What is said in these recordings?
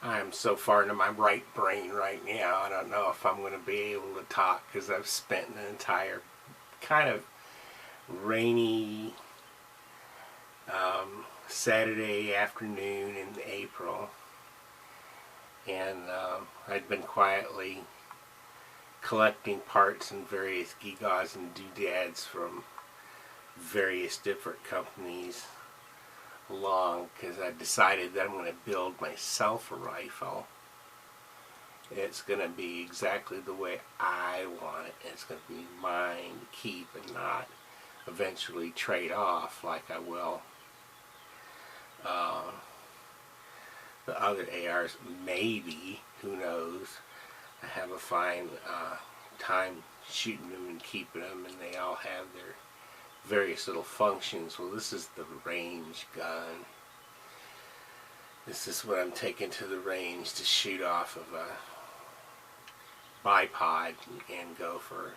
I'm so far into my right brain right now, I don't know if I'm going to be able to talk because I've spent an entire kind of rainy Saturday afternoon in April, and I'd been quietly collecting parts and various gewgaws and doodads from various different companies along, because I decided that I'm going to build myself a rifle. It's going to be exactly the way I want it. It's going to be mine to keep and not eventually trade off like I will the other ARs. Maybe, who knows. I have a fine time shooting them and keeping them, and they all have their various little functions. Well, this is the range gun. This is what I'm taking to the range to shoot off of a bipod and go for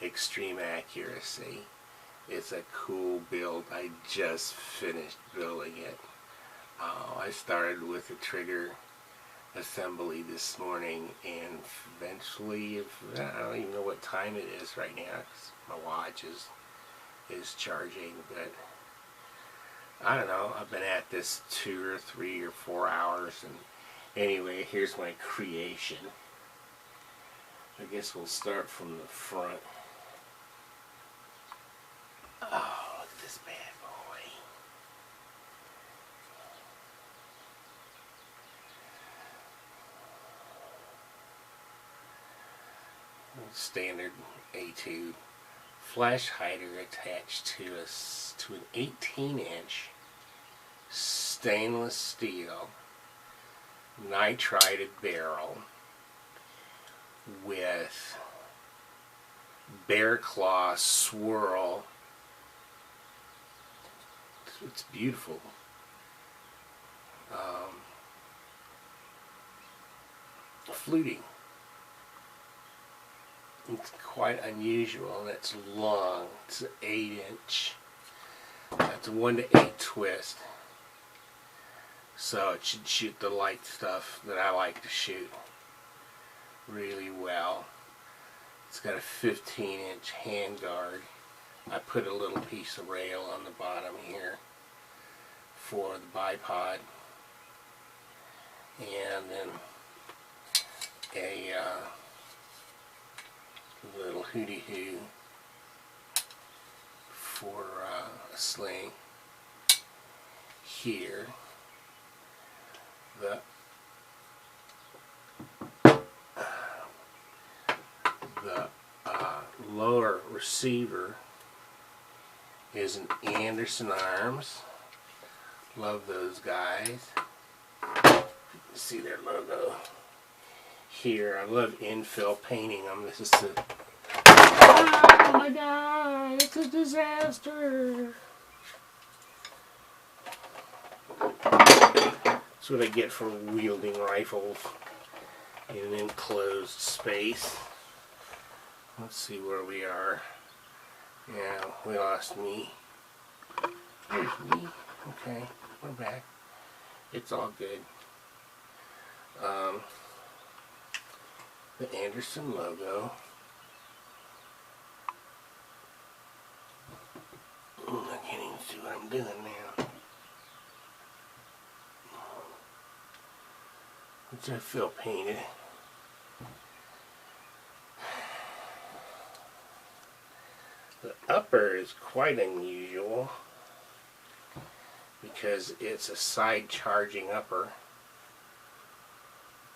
extreme accuracy. It's a cool build. I just finished building it. I started with a trigger assembly this morning, and eventually, I don't even know what time it is right now because my watch is charging, but I don't know, I've been at this 2 or 3 or 4 hours, and anyway, here's my creation. I guess we'll start from the front. Oh, look at this bad boy. Standard A2 flash hider attached to an 18-inch stainless steel nitrided barrel with bear claw swirl. It's beautiful. Fluting. It's quite unusual, and it's long. It's an 8-inch. It's a 1 to 8 twist. So it should shoot the light stuff that I like to shoot really well. It's got a 15-inch handguard. I put a little piece of rail on the bottom here for the bipod, and then a little hooty-hoo for a sling here. The lower receiver is an Anderson Arms. Love those guys. See their logo here. I love infill painting them. This is the... Oh my God! It's a disaster! That's what I get for wielding rifles in an enclosed space. Let's see where we are. Yeah, we lost me. There's me. Okay, we're back. It's all good. The Anderson logo. I can't even see what I'm doing now. Which I feel painted. The upper is quite unusual because it's a side charging upper.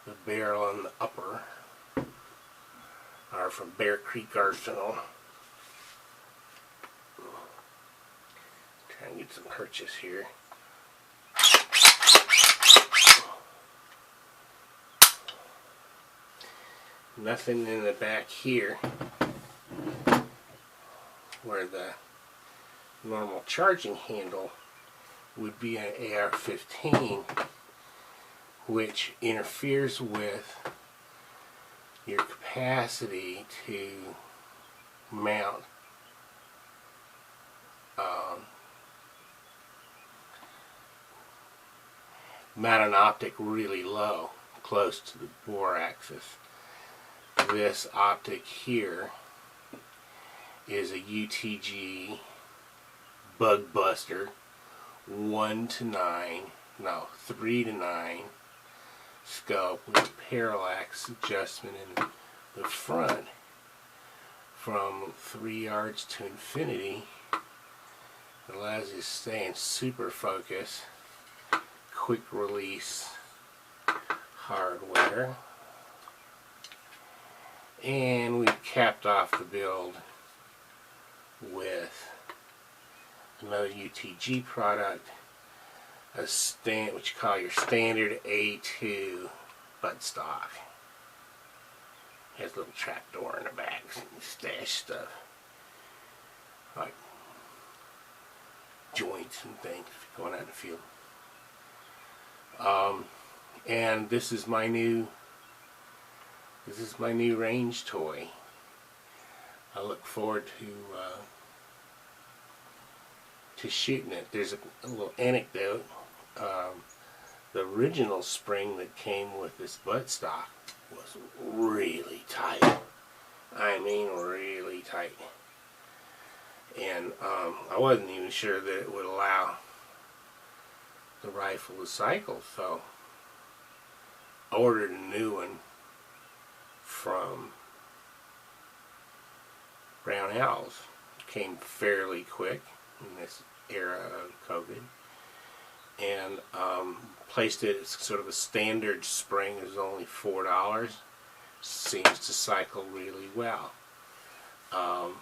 The barrel and the upper are from Bear Creek Arsenal. Trying to get some purchase here. Nothing in the back here where the normal charging handle would be an AR-15, which interferes with your capacity to mount an optic really low. close to the bore axis. This optic here is a UTG Bug Buster 1 to 9, no, 3 to 9 scope with a parallax adjustment in the front from 3 yards to infinity. It allows you to stay in super focus, quick release hardware. And we capped off the build with another UTG product, what you call your standard A2 buttstock. Has a little trap door in the back so you can stash stuff like joints and things going out in the field. And this is my new range toy. I look forward to shooting it. There's a little anecdote. The original spring that came with this buttstock was really tight. I mean really tight. And I wasn't even sure that it would allow the rifle to cycle, so I ordered a new one from Brown Owls. It came fairly quick in this era of COVID, and placed it as sort of a standard spring. It was only $4. Seems to cycle really well. I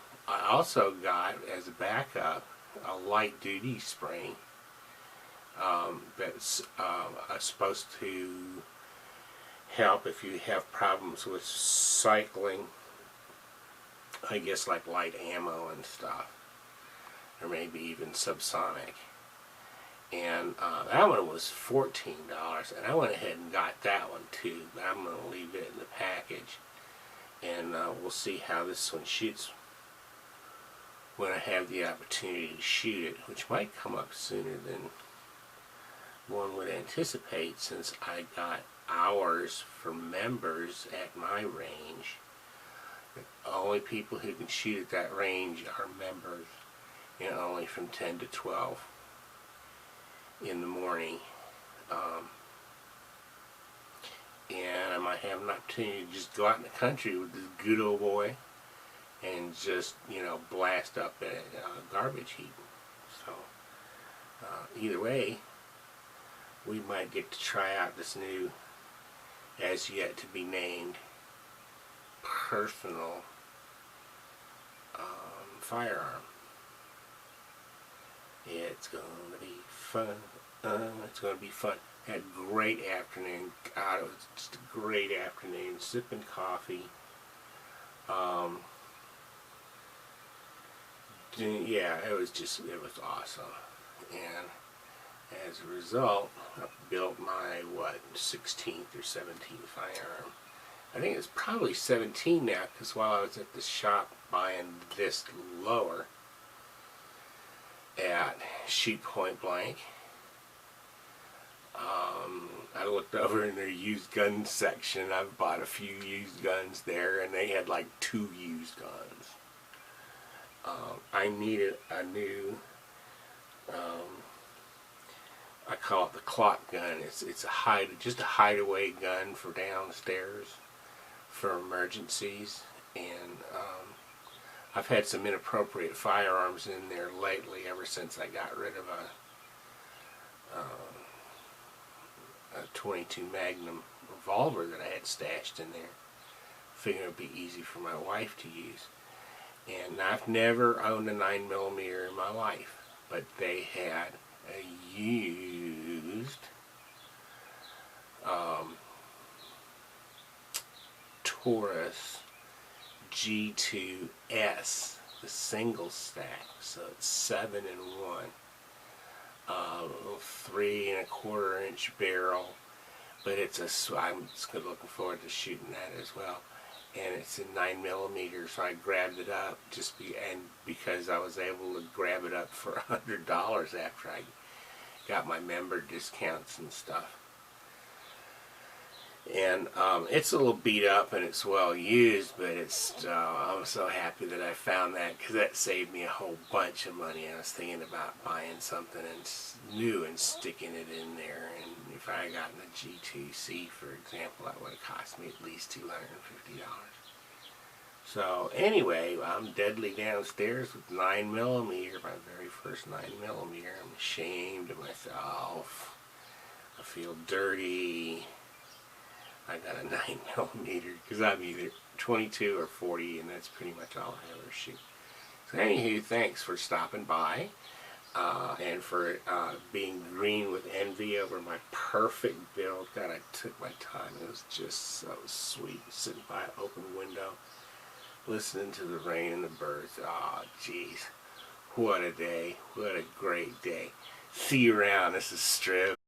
also got, as a backup, a light duty spring that's supposed to help if you have problems with cycling, I guess, like light ammo and stuff, or maybe even subsonic. And that one was $14, and I went ahead and got that one too, but I'm going to leave it in the package, and we'll see how this one shoots when I have the opportunity to shoot it, which might come up sooner than one would anticipate, since I got hours for members at my range. The only people who can shoot at that range are members, and only from 10 to 12 in the morning. And I might have an opportunity to just go out in the country with this good old boy and just, you know, blast up a garbage heap. So either way, we might get to try out this new, as yet to be named, personal firearm. It's gonna be fun. It's gonna be fun. Had a great afternoon. God, it was just a great afternoon. Sipping coffee. Yeah, it was awesome. And as a result, I built my, 16th or 17th firearm. I think it's probably 17 now, because while I was at the shop buying this lower at Shoot Point Blank, I looked over in their used gun section. I've bought a few used guns there, and they had like 2 used guns. I needed a new, I call it the clock gun. It's just a hideaway gun for downstairs for emergencies, and I've had some inappropriate firearms in there lately, ever since I got rid of a 22 Magnum revolver that I had stashed in there. Figured it would be easy for my wife to use. And I've never owned a 9mm in my life, but they had a used Taurus G2S, the single stack, so it's 7 in 1. Little 3 1/4 inch barrel, but I'm just looking forward to shooting that as well. And it's in 9mm, so I grabbed it up because I was able to grab it up for $100 after I got my member discounts and stuff. And it's a little beat up and it's well used, but it's I'm so happy that I found that, because that saved me a whole bunch of money. I was thinking about buying something new and sticking it in there, and if I had gotten a G2C, for example, that would have cost me at least $250. So anyway, I'm deadly downstairs with 9mm, my very first 9mm. I'm ashamed of myself. I feel dirty. I got a 9mm because I'm either 22 or 40, and that's pretty much all I ever shoot. So anywho, thanks for stopping by and for being green with envy over my perfect build. God, I took my time. It was just so sweet sitting by an open window, listening to the rain and the birds. Oh, jeez. What a day. What a great day. See you around. This is Strip.